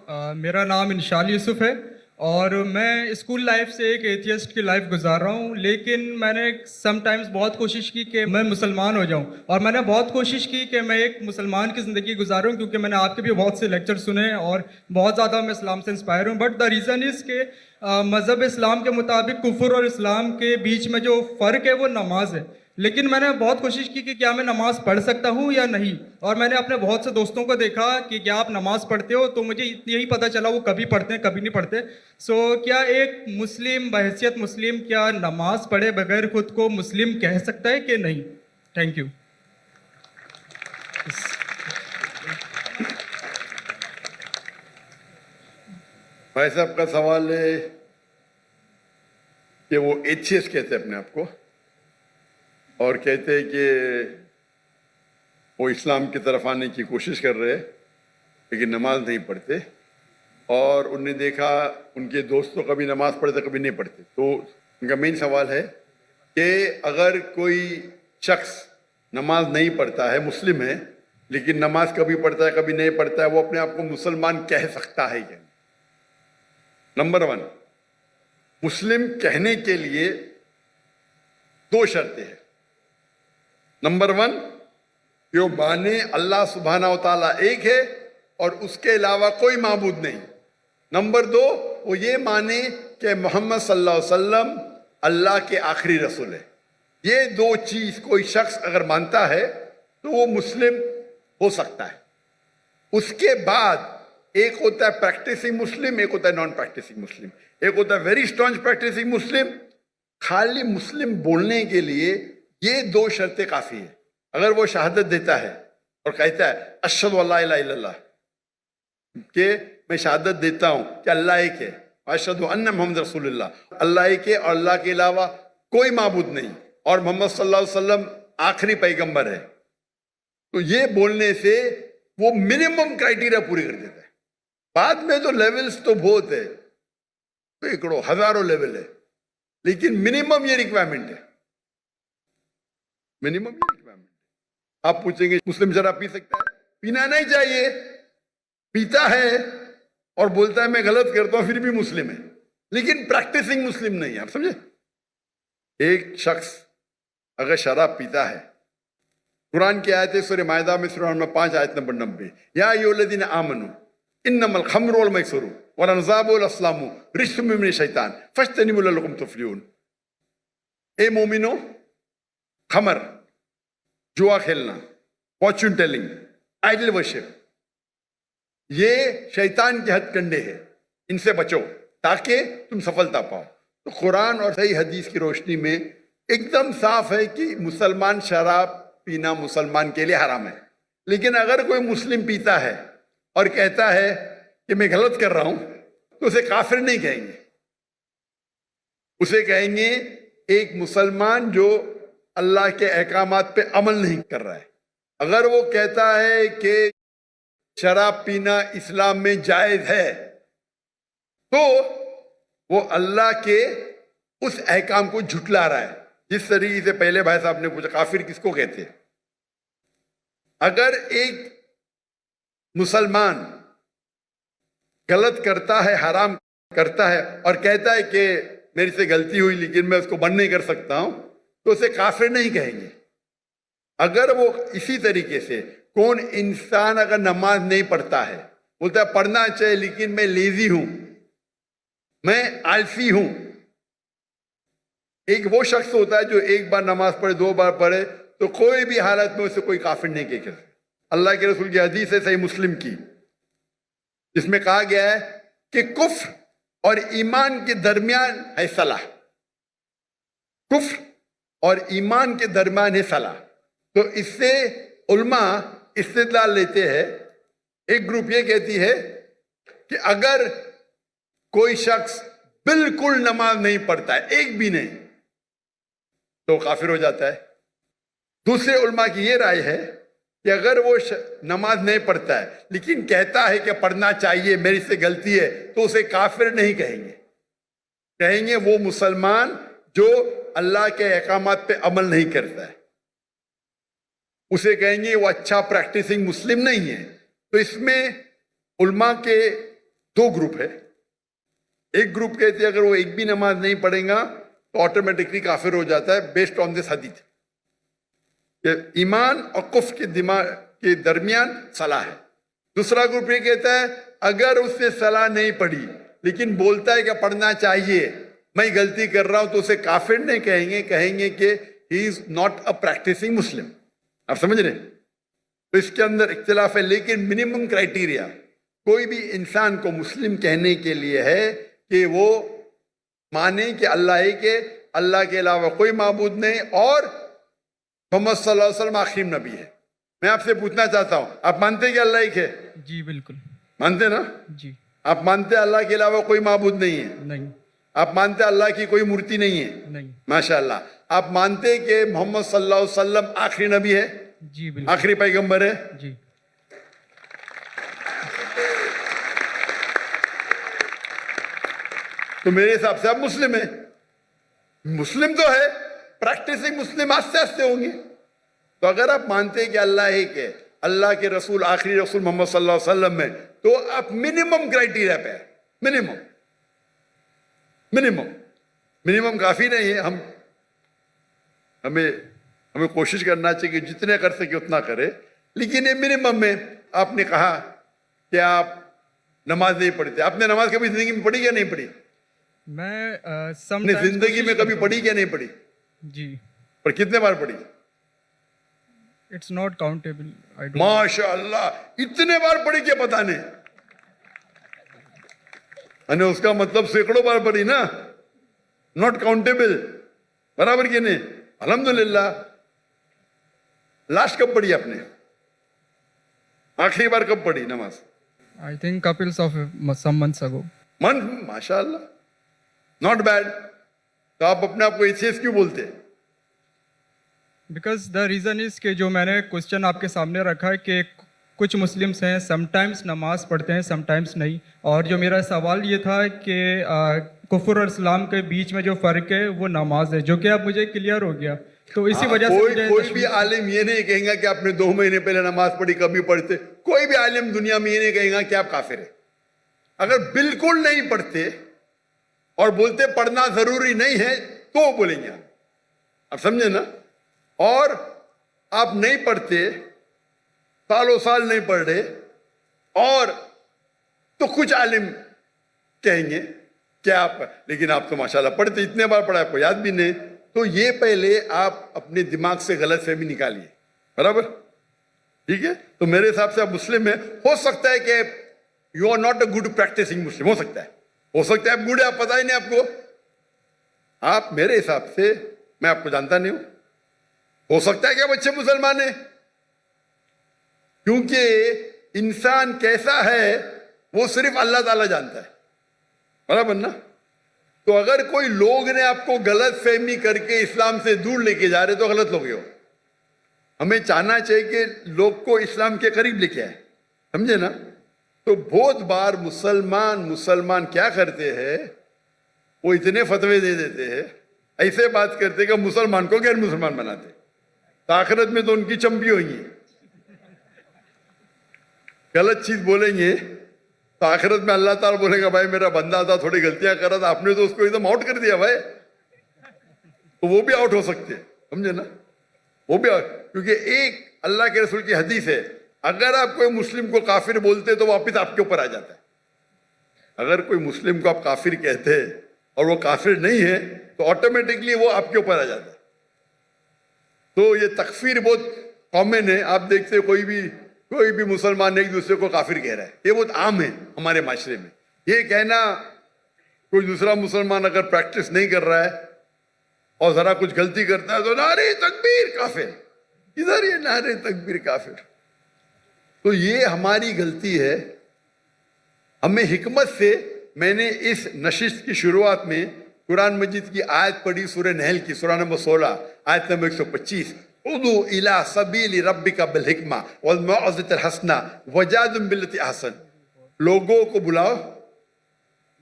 मेरा नाम इंशाल यूसुफ है और मैं स्कूल लाइफ से एक एथियस्ट की लाइफ गुजार रहा हूँ, लेकिन मैंने सम टाइम्स बहुत कोशिश की कि मैं मुसलमान हो जाऊँ और मैंने बहुत कोशिश की कि मैं एक मुसलमान की ज़िंदगी गुजारूँ, क्योंकि मैंने आपके भी बहुत से लेक्चर सुने और बहुत ज़्यादा मैं इस्लाम से इंस्पायर हूँ। बट द रीज़न इज़ के मज़हब इस्लाम के मुताबिक कुफ्र और इस्लाम के बीच में जो फ़र्क है वो नमाज है। लेकिन मैंने बहुत कोशिश की कि क्या मैं नमाज़ पढ़ सकता हूँ या नहीं, और मैंने अपने बहुत से दोस्तों को देखा कि क्या आप नमाज़ पढ़ते हो, तो मुझे यही पता चला वो कभी पढ़ते हैं कभी नहीं पढ़ते। सो क्या एक मुस्लिम बहैसियत मुस्लिम क्या नमाज़ पढ़े बगैर खुद को मुस्लिम कह सकता है कि नहीं? Thank you. भाई साहब का सवाल है कि वो एथियस्ट कहते हैं अपने आप को और कहते हैं कि वो इस्लाम की तरफ आने की कोशिश कर रहे हैं लेकिन नमाज नहीं पढ़ते, और उनने देखा उनके दोस्त तो कभी नमाज पढ़ते कभी नहीं पढ़ते। तो उनका मेन सवाल है कि अगर कोई शख्स नमाज नहीं पढ़ता है, मुस्लिम है, लेकिन नमाज कभी पढ़ता है कभी नहीं पढ़ता है, वो अपने आप को मुसलमान कह सकता है क्या? नंबर 1, मुस्लिम कहने के लिए 2 शर्तें हैं। नंबर 1, कि वो माने अल्लाह सुब्हाना व तआला एक है और उसके अलावा कोई माबूद नहीं। नंबर 2, वो ये माने कि मोहम्मद सल्लल्लाहु अलैहि वसल्लम अल्लाह के आखिरी रसूल है। ये 2 चीज कोई शख्स अगर मानता है तो वो मुस्लिम हो सकता है। उसके बाद एक होता है प्रैक्टिसिंग मुस्लिम, एक होता है नॉन प्रैक्टिसिंग मुस्लिम। एक होता है वेरी स्ट्रॉन्ग प्रैक्टिसिंग मुस्लिम। खाली मुस्लिम बोलने के लिए ये 2 शर्तें काफी है। अगर वो शहादत देता है और कहता है अशहदु अल्ला इलाहा इल्लल्लाह, कि मैं शहादत देता हूं कि अल्लाह एक है, अशहदु अन्ना मुहम्मद रसूलुल्लाह, अल्लाह एक है और अल्लाह के अलावा कोई माबूद नहीं, और मोहम्मद सल्लल्लाहु अलैहि वसल्लम आखिरी पैगंबर है, तो ये बोलने से वो मिनिमम क्राइटेरिया पूरी कर देता है। बाद में तो लेवल्स तो बहुत है, सैकड़ों हजारों लेवल है, लेकिन मिनिमम ये रिक्वायरमेंट है। मिनिमम ये रिक्वायरमेंट है। आप पूछेंगे मुस्लिम शराब पी सकता है? पीना नहीं चाहिए। पीता है और बोलता है मैं गलत करता हूं, फिर भी मुस्लिम है, लेकिन प्रैक्टिसिंग मुस्लिम नहीं है। आप समझे? एक शख्स अगर शराब पीता है, कुरान की आयत है सूरह माइदा में सूरह नंबर 5 आयत नंबर 90, या अय्युहल्लज़ीना आमनू इन्नमल खम्रु वल मैसरू वल अंसाबु वल अस्लामु रिज्सुम मिनश शैतान फज्तनिबू लअल्लकुम तुफ्लिहून। ए मोमिनो, खमर, जुआ खेलना, फॉर्च्यून टेलिंग, आइडल वर्शिप, ये शैतान के हथकंडे हैं, इनसे बचो ताकि तुम सफलता पाओ। तो कुरान और सही हदीस की रोशनी में एकदम साफ है कि मुसलमान शराब पीना मुसलमान के लिए हराम है। लेकिन अगर कोई मुस्लिम पीता है और कहता है कि मैं गलत कर रहा हूं, तो उसे काफिर नहीं कहेंगे, उसे कहेंगे एक मुसलमान जो अल्लाह के अहकामात पे अमल नहीं कर रहा है। अगर वो कहता है कि शराब पीना इस्लाम में जायज है, तो वो अल्लाह के उस अहकाम को झुटला रहा है। जिस तरीके से पहले भाई साहब ने पूछा काफिर किसको कहते हैं, अगर एक मुसलमान गलत करता है, हराम करता है और कहता है कि मेरी से गलती हुई लेकिन मैं उसको बंद नहीं कर सकता हूं, तो उसे काफिर नहीं कहेंगे। अगर वो इसी तरीके से कौन इंसान अगर नमाज नहीं पढ़ता है, बोलता है पढ़ना चाहिए लेकिन मैं लेजी हूं, मैं आलसी हूं, एक वो शख्स होता है जो एक बार नमाज पढ़े 2 बार पढ़े, तो कोई भी हालत में उसे कोई काफिर नहीं कह सकता। अल्लाह के रसूल की हदीस है सही मुस्लिम की, जिसमें कहा गया है कि कुफ्र और ईमान के दरमियान है सलाह। कुफ्र और ईमान के दरमियान है सलाह। तो इससे उल्मा इस्तिदलाल लेते हैं। एक ग्रुप ये कहती है कि अगर कोई शख्स बिल्कुल नमाज नहीं पढ़ता है, एक भी नहीं, तो काफिर हो जाता है। दूसरे उल्मा की ये राय है कि अगर वो नमाज नहीं पढ़ता है लेकिन कहता है कि पढ़ना चाहिए, मेरी से गलती है, तो उसे काफिर नहीं कहेंगे। कहेंगे वो मुसलमान जो अल्लाह के अहकामात पे अमल नहीं करता है, उसे कहेंगे वो अच्छा प्रैक्टिसिंग मुस्लिम नहीं है। तो इसमें उल्मा के दो ग्रुप है. एक ग्रुप कहते हैं अगर वो एक भी नमाज नहीं पढ़ेगा तो ऑटोमेटिकली काफिर हो जाता है बेस्ड ऑन दिस हदीस कि ईमान और कुफ्र के दिमाग के दरमियान सलाह है. दूसरा ग्रुप ये कहता है अगर उसने सलाह नहीं पढ़ी लेकिन बोलता है कि पढ़ना चाहिए, मैं गलती कर रहा हूं, तो उसे काफिर नहीं कहेंगे, कहेंगे कि he is not a practicing Muslim. आप समझ रहे? तो इसके अंदर इख्तिलाफ है, लेकिन मिनिमम क्राइटेरिया कोई भी इंसान को मुस्लिम कहने के लिए है कि वो माने कि अल्लाह एक है, अल्लाह के अलावा कोई माबूद नहीं और मोहम्मद सल्लल्लाहु अलैहि वसल्लम आखिरी नबी है. मैं आपसे पूछना चाहता हूं, आप मानते हैं कि अल्लाह एक है? जी बिल्कुल. मानते ना? जी. आप मानते हैं अल्लाह के अलावा कोई माबूद नहीं है? नहीं. आप मानते हैं अल्लाह की कोई मूर्ति नहीं है? नहीं. माशाअल्लाह. आप मानते हैं कि मोहम्मद सल्लल्लाहु अलैहि वसल्लम आखिरी नबी है? जी बिल्कुल. आखिरी पैगंबर है? जी. तो मेरे हिसाब से आप मुस्लिम है. मुस्लिम तो है, प्रैक्टिसिंग मुस्लिम आस्ते आस्ते होंगे. तो अगर आप मानते हैं कि अल्लाह एक है, अल्लाह के रसूल आखिरी रसूल मोहम्मद सल्लल्लाहु अलैहि वसल्लम में, तो आप मिनिमम क्राइटेरिया पे है. मिनिमम मिनिमम मिनिमम काफी नहीं है. हमें कोशिश करना चाहिए कि जितने कर सके उतना करे, लेकिन ये मिनिमम में. आपने कहा कि आप नमाज नहीं पढ़ते. आपने नमाज कभी जिंदगी में पढ़ी या नहीं पढ़ी? मैं अपनी जिंदगी में कभी पढ़ी क्या नहीं पढ़ी? जी. पर कितने बार पढ़ी? It's not countable. I don't. माशाअल्लाह, इतने बार पढ़ी क्या पता नहीं. अने उसका मतलब सैकड़ों बार पढ़ी ना. Not countable. बराबर कि नहीं? अल्हम्दुलिल्लाह. लास्ट कब पढ़ी आपने? आखिरी बार कब पढ़ी नमाज? I think couples of some months ago. माशाअल्लाह, नॉट बैड. तो आप अपने आप को एथियस्ट क्यों बोलते हैं? बिकॉज द रीज़न इज़ कि जो मैंने क्वेश्चन आपके सामने रखा है कि कुछ मुस्लिम्स हैं समटाइम्स नमाज पढ़ते हैं समटाइम्स नहीं, और जो मेरा सवाल ये था कि कुफर और इस्लाम के बीच में जो फ़र्क है वो नमाज है, जो कि अब मुझे क्लियर हो गया. तो इसी वजह से कोई भी आलिम ये नहीं कहेगा कि आपने 2 महीने पहले नमाज पढ़ी कभी पढ़ते. कोई भी आलिम दुनिया में ये नहीं कहेगा कि आप काफिर है. अगर बिल्कुल नहीं पढ़ते और बोलते पढ़ना जरूरी नहीं है तो बोलेंगे आप समझे ना. और आप नहीं पढ़ते, सालों साल नहीं पढ़ रहे, और तो कुछ आलिम कहेंगे कि आप, लेकिन आप तो माशाल्लाह पढ़ते, इतने बार पढ़ा आपको याद भी नहीं. तो ये पहले आप अपने दिमाग से गलत फहमी निकालिए. बराबर? ठीक है. तो मेरे हिसाब से आप मुस्लिम है. हो सकता है कि you are not a good practicing Muslim. हो सकता है आप गुड है, आप पता ही नहीं आपको. आप मेरे हिसाब से, मैं आपको जानता नहीं हूं, हो सकता है कि आप अच्छे मुसलमान हैं, क्योंकि इंसान कैसा है वो सिर्फ अल्लाह ताला जानता है. बराबर ना? तो अगर कोई लोग ने आपको गलत फहमी करके इस्लाम से दूर लेके जा रहे तो गलत लोग हो. हमें चाहना चाहिए कि लोग को इस्लाम के करीब लेके आए. समझे ना? तो बहुत बार मुसलमान क्या करते हैं, वो इतने फतवे दे देते हैं, ऐसे बात करते कि मुसलमान को गैर मुसलमान बनाते. तो आखिरत में तो उनकी चंपी होगी. गलत चीज बोलेंगे तो आखिरत में अल्लाह ताला बोलेगा भाई मेरा बंदा था, थोड़ी गलतियां कर रहा था, आपने तो उसको एकदम आउट कर दिया भाई. तो वो भी आउट हो सकते हैं. समझे ना? वो भी क्योंकि एक अल्लाह के रसूल की हदीस है, अगर आप कोई मुस्लिम को काफिर बोलते तो वापिस आपके ऊपर आ जाता है. अगर कोई मुस्लिम को आप काफिर कहते हैं और वो काफिर नहीं है तो ऑटोमेटिकली वो आपके ऊपर आ जाता है. तो ये तकफीर बहुत कॉमन है. आप देखते हो कोई भी मुसलमान एक दूसरे को काफिर कह रहा है. ये बहुत आम है हमारे माशरे में. ये कहना कोई दूसरा मुसलमान अगर प्रैक्टिस नहीं कर रहा है और जरा कुछ गलती करता है तो नारे तकबीर काफिर, इधर ये नारे तकबीर काफिर. तो ये हमारी गलती है. हमें हिकमत से, मैंने इस नशिस्त की शुरुआत में कुरान मजीद की आयत पढ़ी, सूरह नहल की, सूरह नंबर 16 आयत नंबर 125. उदू इला सबीली रब्बिका बिल हिकमा वल मौइज़तिल हसना वजादिल बिल्लती अहसन. लोगों को बुलाओ,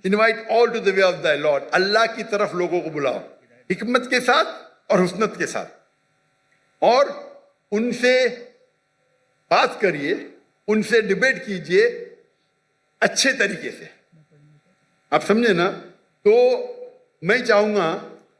invite all to the way of the lord. Allah की तरफ लोगों को बुलाओ हिकमत के साथ और हुस्नत के साथ, और उनसे बात करिए, उनसे डिबेट कीजिए अच्छे तरीके से. آپ سمجھے نا؟ تو میں چاہوں گا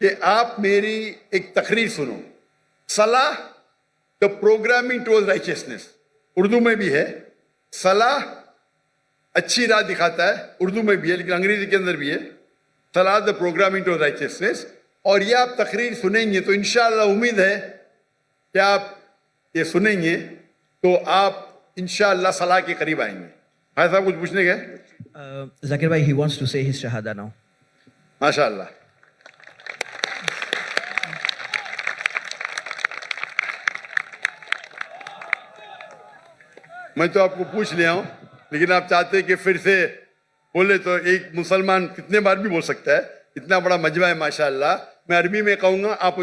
کہ آپ میری ایک تقریر سنو. صلاح دا پروگرامنگ ٹوورڈ رائچسنس، اردو میں بھی ہے. صلاح اچھی راہ دکھاتا ہے، اردو میں بھی ہے لیکن انگریزی کے اندر بھی ہے. صلاح دا پروگرامنگ ٹوورڈ رائچسنس. اور یہ آپ تقریر سنیں گے تو انشاءاللہ امید ہے کہ آپ یہ سنیں گے تو آپ انشاءاللہ صلاح کے قریب آئیں گے. بھائی صاحب کچھ پوچھنے گئے؟ Zakir bhai, he wants to say his shahada now. ماشاء اللہ. میں تو آپ کو پوچھ لیا ہوں لیکن آپ چاہتے کہ پھر سے بولے تو ایک مسلمان کتنے بار بھی بول سکتا ہے. اتنا بڑا مجمع ہے ماشاء اللہ. میں عربی میں کہوں گا، آپ